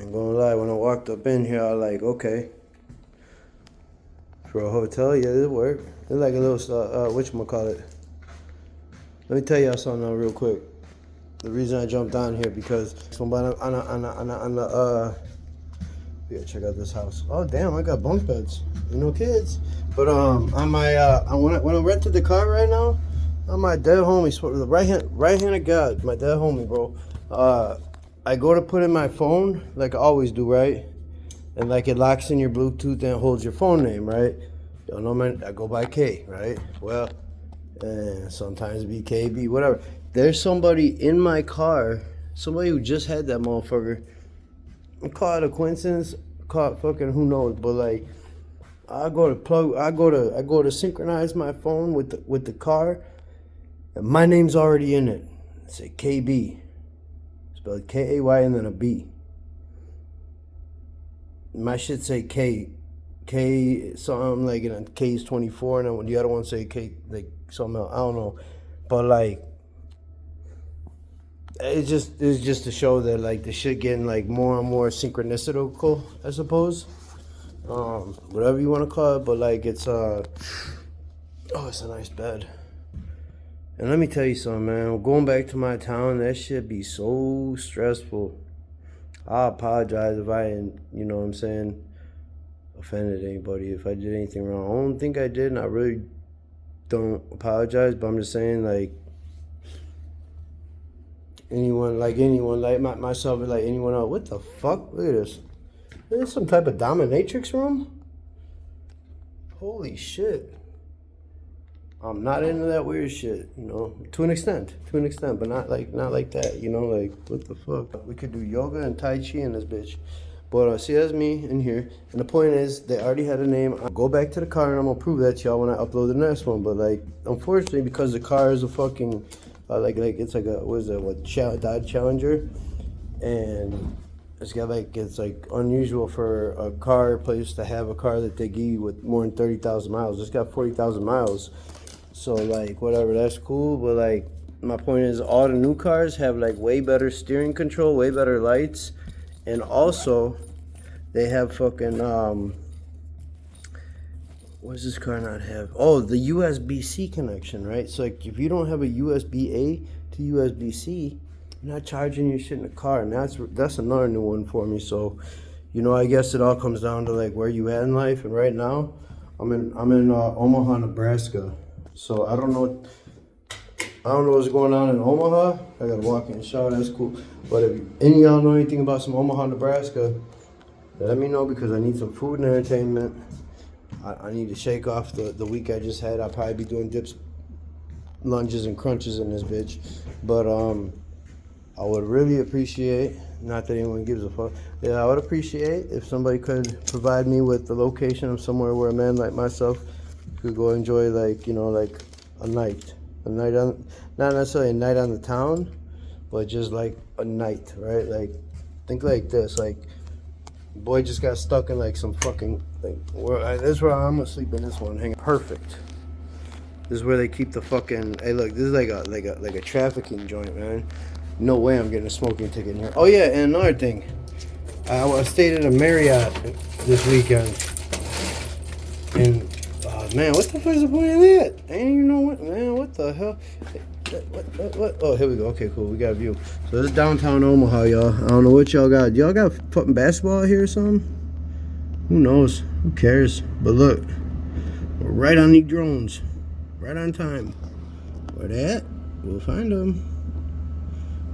I'm gonna lie, when I walked up in here, I was like, okay. For a hotel, yeah, it'll work. It's like a little, whatchamacallit. Let me tell y'all something real quick. The reason I jumped down here because somebody yeah, check out this house. Oh damn, I got bunk beds. You know, kids. But on my when I rented the car right now, on my dead homie, the right hand of God, my dead homie, bro. I go to put in my phone like I always do, right? And like it locks in your Bluetooth and holds your phone name, right? Y'all know, man, I go by K, right? Well, sometimes be KB, whatever. There's somebody in my car, somebody who just had that motherfucker. Call it a coincidence, call it fucking who knows, but like I go to synchronize my phone with the car, and my name's already in it. Say KB, spelled KAY and then a B. My shit say K, something like K's 24, and then the other one say K like something else. I don't know, but like. It's just to show that like the shit getting like more and more synchronicical, I suppose. Whatever you want to call it, but like it's it's a nice bed. And let me tell you something, man. Going back to my town, that shit be so stressful. I apologize if I, you know what I'm saying, offended anybody, if I did anything wrong. I don't think I did, and I really don't apologize, but I'm just saying like anyone like myself or like anyone else. What the fuck? Look at this. Is this some type of dominatrix room? Holy shit. I'm not into that weird shit, you know, to an extent, but not like that, you know, like what the fuck? We could do yoga and Tai Chi in this bitch. But see, that's me in here, and the point is, they already had a name. I'll go back to the car and I'm gonna prove that to y'all when I upload the next one. But like, unfortunately, because the car is a fucking it's like a Dodge Challenger, and it's like unusual for a car place to have a car that they give you with more than 30,000 miles. It's got 40,000 miles, so like whatever, that's cool. But like my point is, all the new cars have like way better steering control, way better lights, and also they have fucking what does this car not have? Oh, the USB-C connection, right? So like if you don't have a USB-A to USB-C, you're not charging your shit in the car, and that's another new one for me. So, you know, I guess it all comes down to like where you at in life. And right now, I'm in Omaha, Nebraska. So I don't know what's going on in Omaha. I gotta walk in and shower. That's cool. But if any of y'all know anything about some Omaha, Nebraska, let me know, because I need some food and entertainment. I need to shake off the week I just had. I'll probably be doing dips, lunges, and crunches in this bitch. But I would really appreciate, not that anyone gives a fuck, I would appreciate if somebody could provide me with the location of somewhere where a man like myself could go enjoy, like, you know, like a night on, not necessarily a night on the town, but just like a night, right? Like, think like this, like, boy just got stuck in like some fucking thing. This is where I'm gonna sleep in this one. Hang on. Perfect. This is where they keep the fucking. Hey, look, this is like a trafficking joint, man. No way I'm getting a smoking ticket in here. Oh yeah, and another thing, I stayed at a Marriott this weekend, and man, what the fuck is the point of that? I ain't even know what, man. What the hell? What? Oh, here we go. Okay, cool. We got a view. So this is downtown Omaha, y'all. I don't know what y'all got. Y'all got fucking basketball here or something? Who knows? Who cares? But look, we're right on the drones. Right on time. Where they at? We'll find them.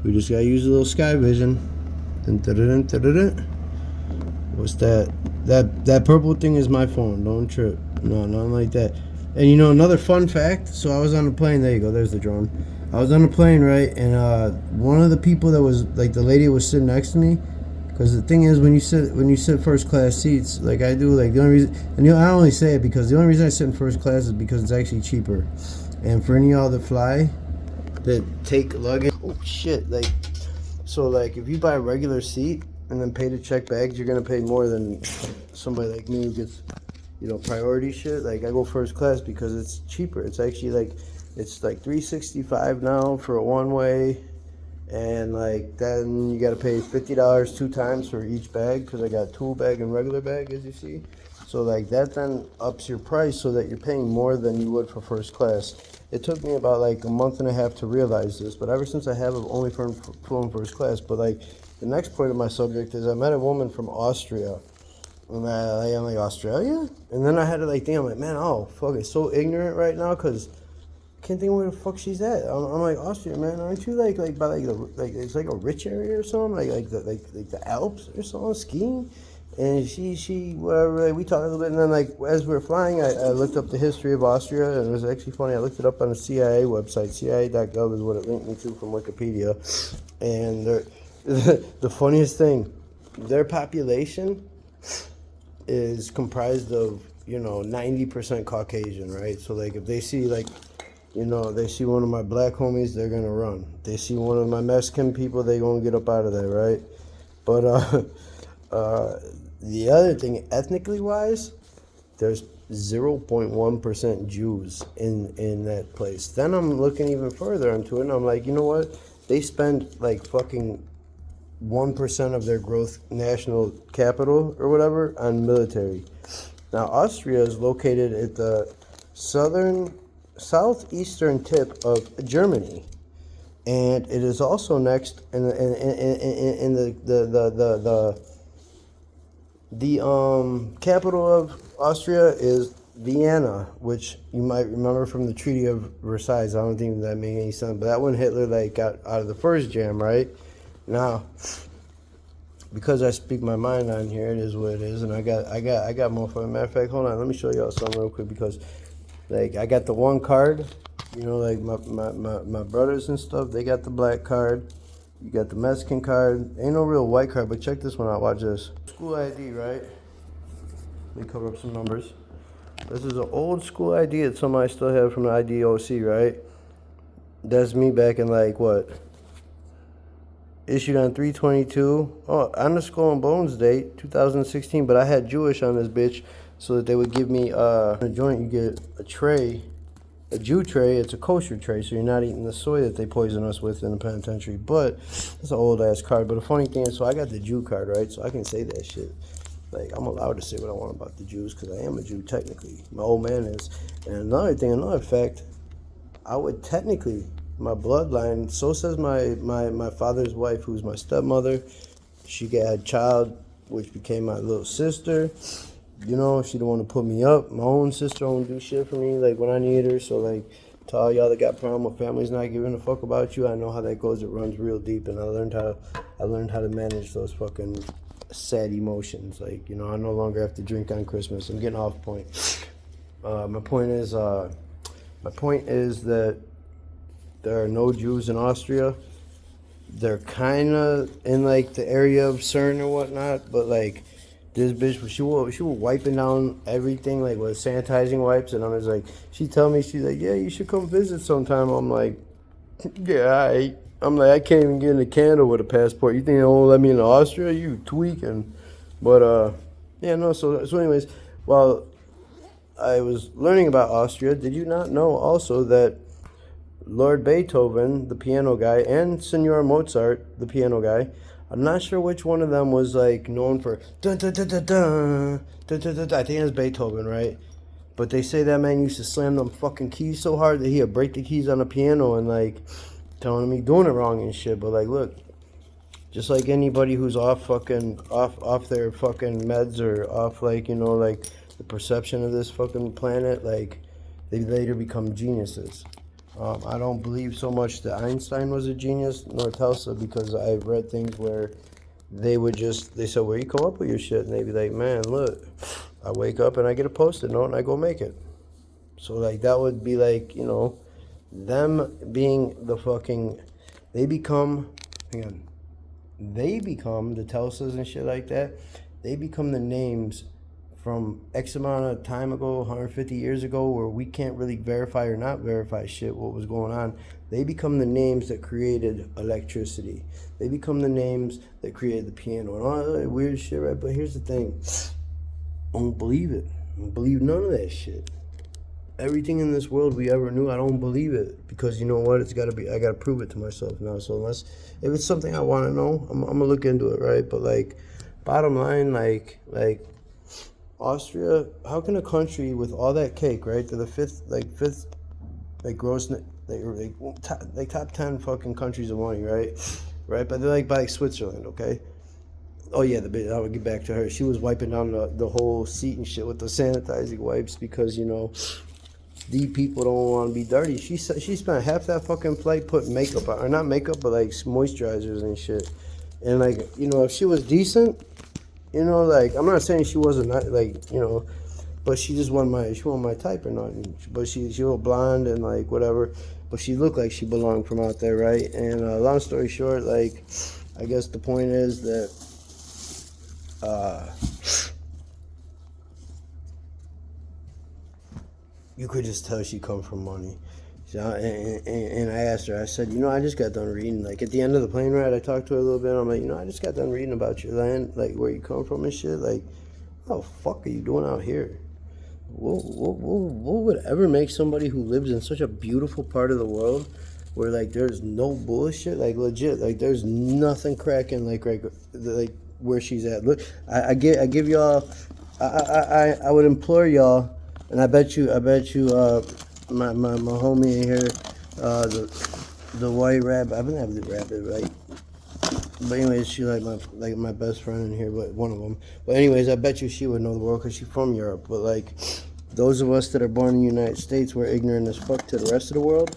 We just gotta use a little sky vision. What's that? That purple thing is my phone. Don't trip. No, nothing like that. And you know, another fun fact, so I was on the plane, there you go, there's the drone. I was on the plane, right, and one of the people that was, like, the lady was sitting next to me, because the thing is, when you sit first class seats, like I do, like the only reason, and you know, I only say it because the only reason I sit in first class is because it's actually cheaper. And for any of y'all that fly, that take luggage, oh shit, like, so like if you buy a regular seat and then pay to check bags, you're gonna pay more than somebody like me who gets, you know, priority shit. Like I go first class because it's cheaper. It's actually like, it's like $365 now for a one way, And like then you got to pay $50 two times for each bag because I got tool bag and regular bag, as you see. So like that then ups your price so that you're paying more than you would for first class. It took me about like a month and a half to realize this, but ever since I have, I've only flown first class. But like the next point of my subject is I met a woman from Austria. And I'm like, Australia? And then I had to like think, I'm like, man, oh fuck, it's so ignorant right now because I can't think of where the fuck she's at. I'm like, Austria, man, aren't you like by like the like it's like a rich area or something, like the Alps or something, skiing? And she whatever, like, we talked a little bit, and then like as we were flying, I looked up the history of Austria, and it was actually funny. I looked it up on the CIA website. CIA.gov is what it linked me to from Wikipedia, and the funniest thing, their population is comprised of 90% Caucasian, right? So like if they see like they see one of my black homies, they're gonna run. They see one of my Mexican people, they gonna get up out of there, right? But the other thing, ethnically wise, there's 0.1% Jews in that place. Then I'm looking even further into it, and I'm like, you know what? They spend like fucking 1% of their growth national capital or whatever on military. Now Austria is located at the southeastern tip of Germany, and it is also next in the capital of Austria is Vienna, which you might remember from the Treaty of Versailles. I don't think that made any sense, but that one Hitler like got out of the first jam, right? Now, because I speak my mind on here, it is what it is, and I got motherfucking. Matter of fact, hold on, let me show y'all something real quick because, like, I got the one card, like my brothers and stuff, they got the black card. You got the Mexican card. Ain't no real white card, but check this one out. Watch this. School ID, right? Let me cover up some numbers. This is an old school ID that somebody still have from the IDOC, right? That's me back in like what? Issued on 3/22. Oh, on the Skull and Bones date, 2016. But I had Jewish on this bitch, so that they would give me a joint. You get a tray, a Jew tray. It's a kosher tray, so you're not eating the soy that they poison us with in the penitentiary. But it's an old ass card. But the funny thing is, so I got the Jew card, right? So I can say that shit. Like, I'm allowed to say what I want about the Jews because I am a Jew technically. My old man is. And another fact, I would technically, my bloodline, so says my father's wife, who's my stepmother. She got a child, which became my little sister. She don't want to put me up. My own sister don't do shit for me, like, when I need her. So, like, to all y'all that got problem with families not giving a fuck about you, I know how that goes. It runs real deep, and I learned how to manage those fucking sad emotions. Like, I no longer have to drink on Christmas. I'm getting off point. My point is that there are no Jews in Austria. They're kind of in like the area of CERN or whatnot, but like this bitch, she was wiping down everything like with sanitizing wipes, and I was like, she's like, yeah, you should come visit sometime. I'm like, yeah, I'm like, I can't even get in a Canada with a passport. You think they won't let me into Austria? You tweaking. But yeah, no. So anyways, while I was learning about Austria, did you not know also that Lord Beethoven, the piano guy, and Senor Mozart, the piano guy, I'm not sure which one of them was like known for dun dun dun dun dun dun dun dun. I think it's Beethoven, right? But they say that man used to slam them fucking keys so hard that he'd break the keys on the piano and like telling me doing it wrong and shit. But like, look, just like anybody who's off their fucking meds or off like like the perception of this fucking planet, like they later become geniuses. I don't believe so much that Einstein was a genius, nor Tesla, because I've read things where they said, where you come up with your shit? And they'd be like, man, look, I wake up and I get a Post-it note and I go make it. So, like, that would be like, them being the fucking, they become the Teslas and shit like that. They become the names from X amount of time ago, 150 years ago, where we can't really verify or not verify shit, what was going on. They become the names that created electricity. They become the names that created the piano and all that weird shit, right? But here's the thing. I don't believe it. I don't believe none of that shit. everything in this world we ever knew, I don't believe it, because you know what? It's got to be. I got to prove it to myself now. So unless if it's something I want to know, I'm gonna look into it, right? But like, bottom line, like Austria. How can a country with all that cake, right? They're the fifth, like gross, like top 10 fucking countries of money, right? Right, but they're like by like Switzerland, okay? Oh yeah, I would get back to her. She was wiping down the whole seat and shit with the sanitizing wipes because you know these people don't want to be dirty. She spent half that fucking flight putting makeup on, or not makeup, but like moisturizers and shit. And like you know, if she was decent, you know, like I'm not saying she wasn't like you know, but she just wasn't my type or nothing. But she was blonde and like whatever. But she looked like she belonged from out there, right? And long story short, like I guess the point is that you could just tell she come from money. So, and I asked her, I said, you know, I just got done reading. Like at the end of the plane ride, I talked to her a little bit. I'm like, you know, I just got done reading about your land, like where you come from and shit. Like, what the fuck are you doing out here? What would ever make somebody who lives in such a beautiful part of the world where like there's no bullshit, like legit, like there's nothing cracking like where she's at. Look, I give y'all, I would implore y'all, and I bet you my homie in here, the white rabbit. I've been having the rabbit, right? But anyways, she like my best friend in here, but one of them. But anyways, I bet you she would know the world because she's from Europe. But like, those of us that are born in the United States, we're ignorant as fuck to the rest of the world,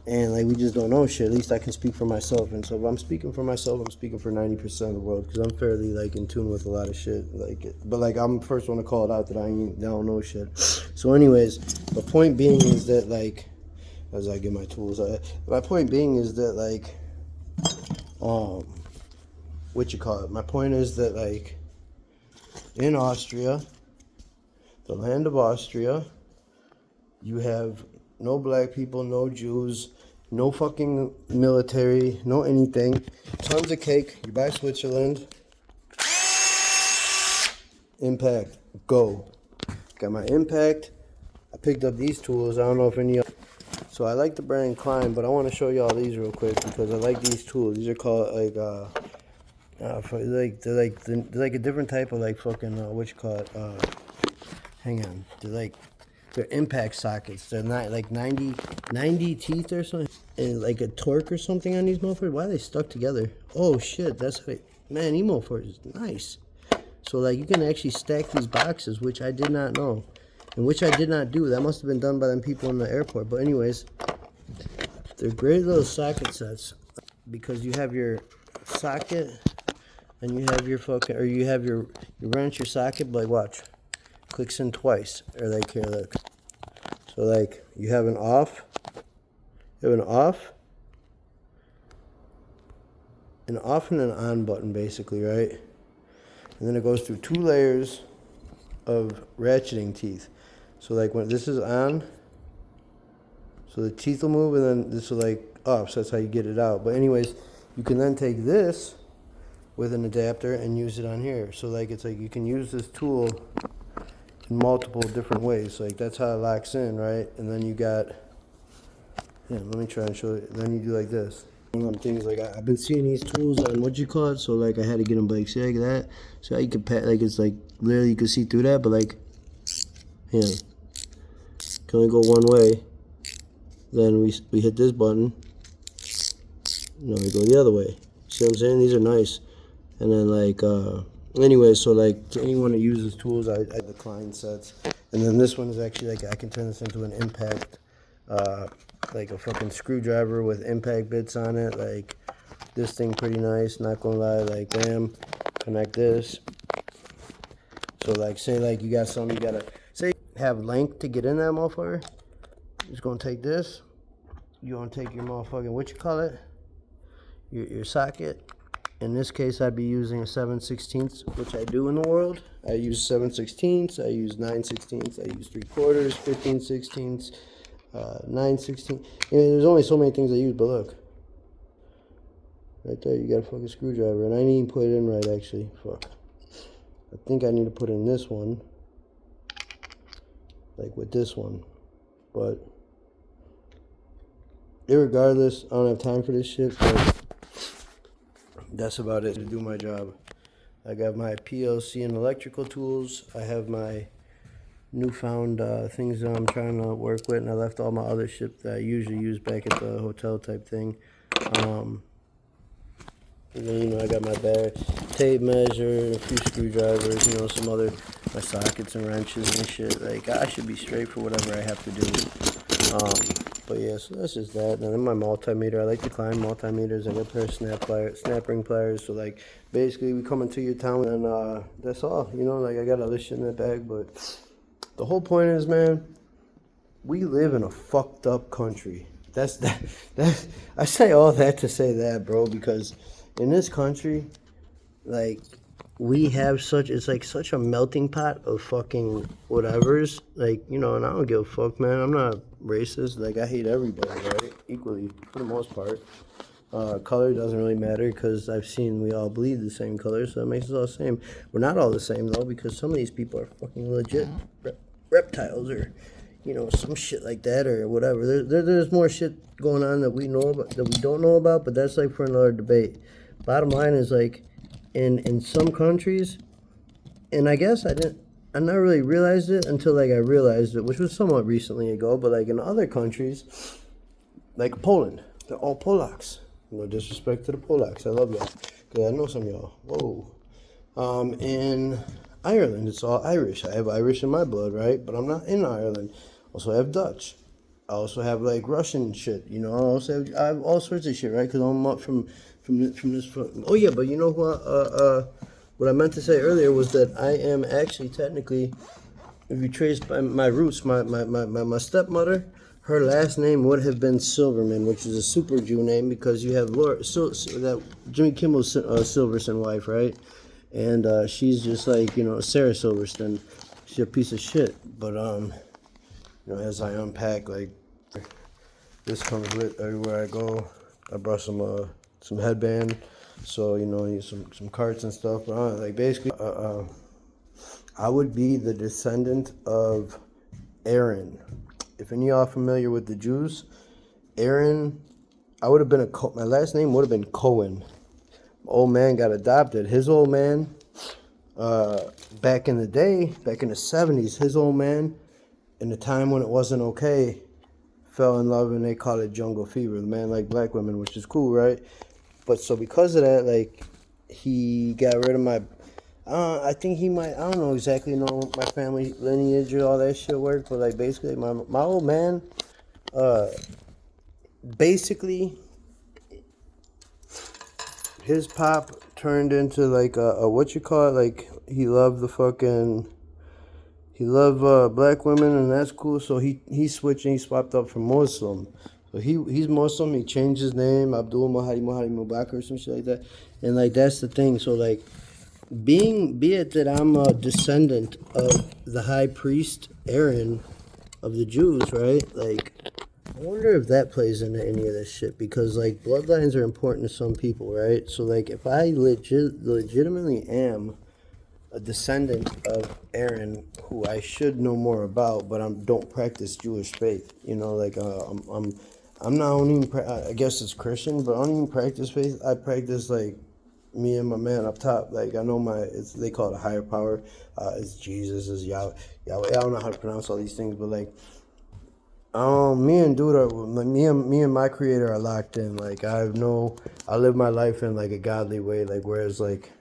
and like we just don't know shit. At least I can speak for myself, and so if I'm speaking for myself, I'm speaking for 90% of the world because I'm fairly like in tune with a lot of shit. But like I'm the first one to call it out that I don't know shit. So anyways, the point being is that like, as I get my tools, my point being is that like, what you call it? My point is that like in Austria, the land of Austria, you have no black people, no Jews, no fucking military, no anything. Tons of cake. You buy Switzerland. Impact. Go. Got my Impact. I picked up these tools. I don't know if any of. So I like the brand Klein, but I want to show y'all these real quick because I like these tools. These are called like they're like a different type of like fucking what you call it? Hang on. They're impact sockets. They're not like 90 teeth or something, and like a torque or something on these motherfuckers. Why are they stuck together? Oh shit, that's how man, these motherfuckers is nice. So like you can actually stack these boxes, which I did not know, and which I did not do. That must have been done by them people in the airport. But anyways, they're great little socket sets because you have your socket and you have your fucking, or you have your wrench, your socket. But like watch, clicks in twice, or like here, look. So like you have an off, an off and an on button basically, right? And then it goes through 2 layers of ratcheting teeth. So like when this is on, so the teeth will move, and then this will like off. So that's how you get it out. But anyways, you can then take this with an adapter and use it on here. So like it's like you can use this tool in multiple different ways. Like that's how it locks in, right? And then you got, yeah, let me try and show you. Then you do like this. Things like I've been seeing these tools on what you call it, so like I had to get them like see like that, so you can pat like it's like literally you can see through that, but like yeah, can only go one way. Then we hit this button. No, we go the other way. See what I'm saying? These are nice. And then like anyway, so like to anyone that uses tools, I the Klein sets, and then this one is actually like I can turn this into an impact. Like a fucking screwdriver with impact bits on it. Like this thing pretty nice, not gonna lie. Like bam, connect this. So like say like you got something, you gotta say have length to get in that motherfucker. You're just gonna take this. You're gonna take your motherfucking what you call it, your socket. In this case, I'd be using a 7/16, which I do in the world. I use 7/16, I use 9/16, I use 3/4, 15/16. 9/16. There's only so many things I use, but look. Right there, you got a fucking screwdriver. And I didn't even put it in right, actually. Fuck. I think I need to put in this one. Like with this one. But irregardless, I don't have time for this shit. But that's about it to do my job. I got my PLC and electrical tools. I have my newfound things that I'm trying to work with, and I left all my other shit that I usually use back at the hotel type thing. And then, I got my tape measure, a few screwdrivers, some other, my sockets and wrenches and shit. Like, I should be straight for whatever I have to do. But yeah, so that's just that. And then my multimeter, I like to climb multimeters. I got a pair of snap ring pliers. So, like, basically, we come into your town, and that's all. Like, I got other shit in that bag. But the whole point is, man, we live in a fucked up country. That's I say all that to say that, bro, because in this country, like, we have it's like such a melting pot of fucking whatevers. Like, and I don't give a fuck, man. I'm not racist. Like, I hate everybody, right? Equally, for the most part. Color doesn't really matter because I've seen we all bleed the same color, so it makes us all the same. We're not all the same, though, because some of these people are fucking legit reptiles or, some shit like that or whatever. There's more shit going on that we know about, that we don't know about, but that's like for another debate. Bottom line is, like, in some countries, and I guess I never really realized it until, like, I realized it, which was somewhat recently ago, but, like, in other countries, like Poland, they're all Polacks. No disrespect to the Polacks. I love y'all, because I know some of y'all. Whoa. In Ireland, it's all Irish. I have Irish in my blood, right? But I'm not in Ireland. Also, I have Dutch. I also have, like, Russian shit, I have all sorts of shit, right? Because I'm up from this. Oh yeah, but you know what I meant to say earlier was that I am actually technically, if you trace my roots, my stepmother, her last name would have been Silverman, which is a super Jew name because you have that Jimmy Kimmel's Silverson wife, right? And she's just like, Sarah Silverson. She's a piece of shit. But as I unpack, like, this comes with everywhere I go. I brought some headband, so some carts and stuff. But like, basically, I would be the descendant of Aaron. If any of y'all are familiar with the Jews, Aaron, I would have been my last name would have been Cohen. My old man got adopted. His old man, back in the day, back in the 70s, his old man, in the time when it wasn't okay, fell in love, and they call it jungle fever. The man liked black women, which is cool, right? But so because of that, like, he got rid of my, I think he might, I don't know exactly my family lineage or all that shit work, but, like, basically my old man, basically his pop turned into, like, a what you call it, like, he loved black women, and that's cool. So he switched and he swapped up from Muslim. So he's Muslim. He changed his name, Abdul Mahdi Mubarak or some shit like that. And, like, that's the thing. So, like, be it that I'm a descendant of the high priest Aaron of the Jews, right? Like, I wonder if that plays into any of this shit, because, like, bloodlines are important to some people, right? So, like, if I legitimately am a descendant of Aaron, who I should know more about, but I don't practice Jewish faith. Like, I'm not only, I guess it's Christian, but I don't even practice faith. I practice, like, me and my man up top. Like, I know they call it a higher power. It's Jesus, it's Yahweh. I don't know how to pronounce all these things, but, like, me and my creator are locked in. Like, I live my life in, like, a godly way. Like, whereas, like,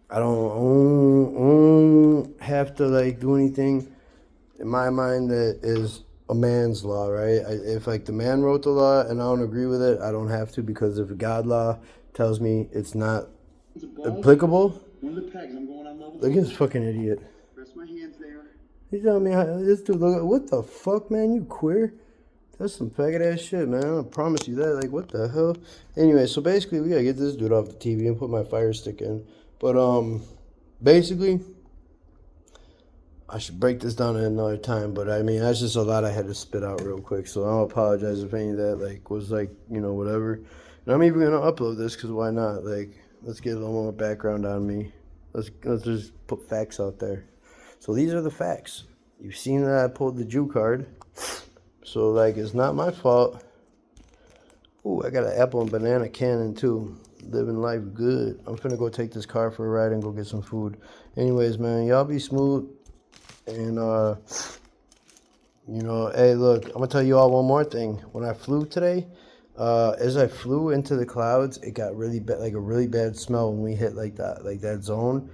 I don't have to, like, do anything in my mind that is a man's law, right? If, like, the man wrote the law and I don't agree with it, I don't have to, because if God law tells me it's not applicable. One of the pegs, I'm going on level. Look at this fucking idiot. Rest my hands there. He's telling me this dude, what the fuck, man? You queer? That's some faggot ass shit, man. I promise you that. Like, what the hell? Anyway, so basically, we gotta get this dude off the TV and put my fire stick in. But basically, I should break this down at another time, but I mean, that's just a lot I had to spit out real quick, so I'll apologize if any of that, like, was, like, whatever. And I'm even gonna upload this, because why not? Like, let's get a little more background on me. Let's just put facts out there. So these are the facts. You've seen that I pulled the Jew card. So, like, it's not my fault. Ooh, I got an apple and banana cannon, too. Living life good. I'm finna go take this car for a ride and go get some food. Anyways, man, y'all be smooth. And, you know, hey, look, I'm gonna tell you all one more thing. When I flew today, as I flew into the clouds, it got really bad, like a really bad smell when we hit like that zone.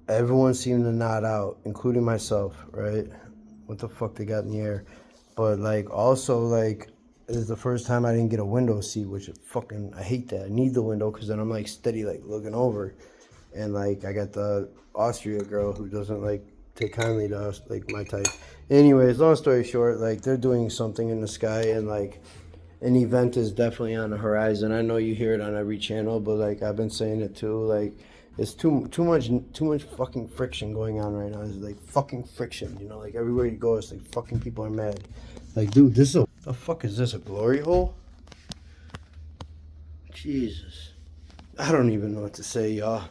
Everyone seemed to nod out, including myself, right? What the fuck they got in the air? But like also like this is the first time I didn't get a window seat, which I hate that. I need the window because then I'm like steady like looking over, and like I got the Austria girl who doesn't like take kindly to us, like my type. Anyways, long story short, like they're doing something in the sky, and like an event is definitely on the horizon. I know you hear it on every channel, but like I've been saying it too. Like it's too much fucking friction going on right now. It's like fucking friction, you know. Like everywhere you go, it's like fucking people are mad. Like, dude, the fuck is this? A glory hole? Jesus, I don't even know what to say, y'all.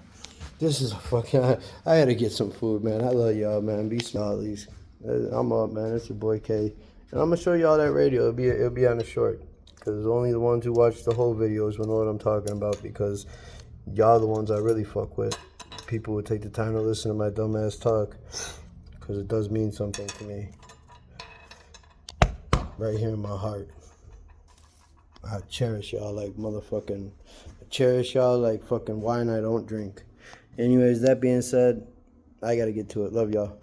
This is a fucking. I had to get some food, man. I love y'all, man. Be smileys. I'm up, man. It's your boy K, and I'm gonna show y'all that radio. It'll be on the short, because only the ones who watch the whole videos will know what I'm talking about. Because y'all the ones I really fuck with. People would take the time to listen to my dumbass talk, because it does mean something to me. Right here in my heart. I cherish y'all like motherfucking. I cherish y'all like fucking wine I don't drink. Anyways, that being said, I gotta get to it. Love y'all.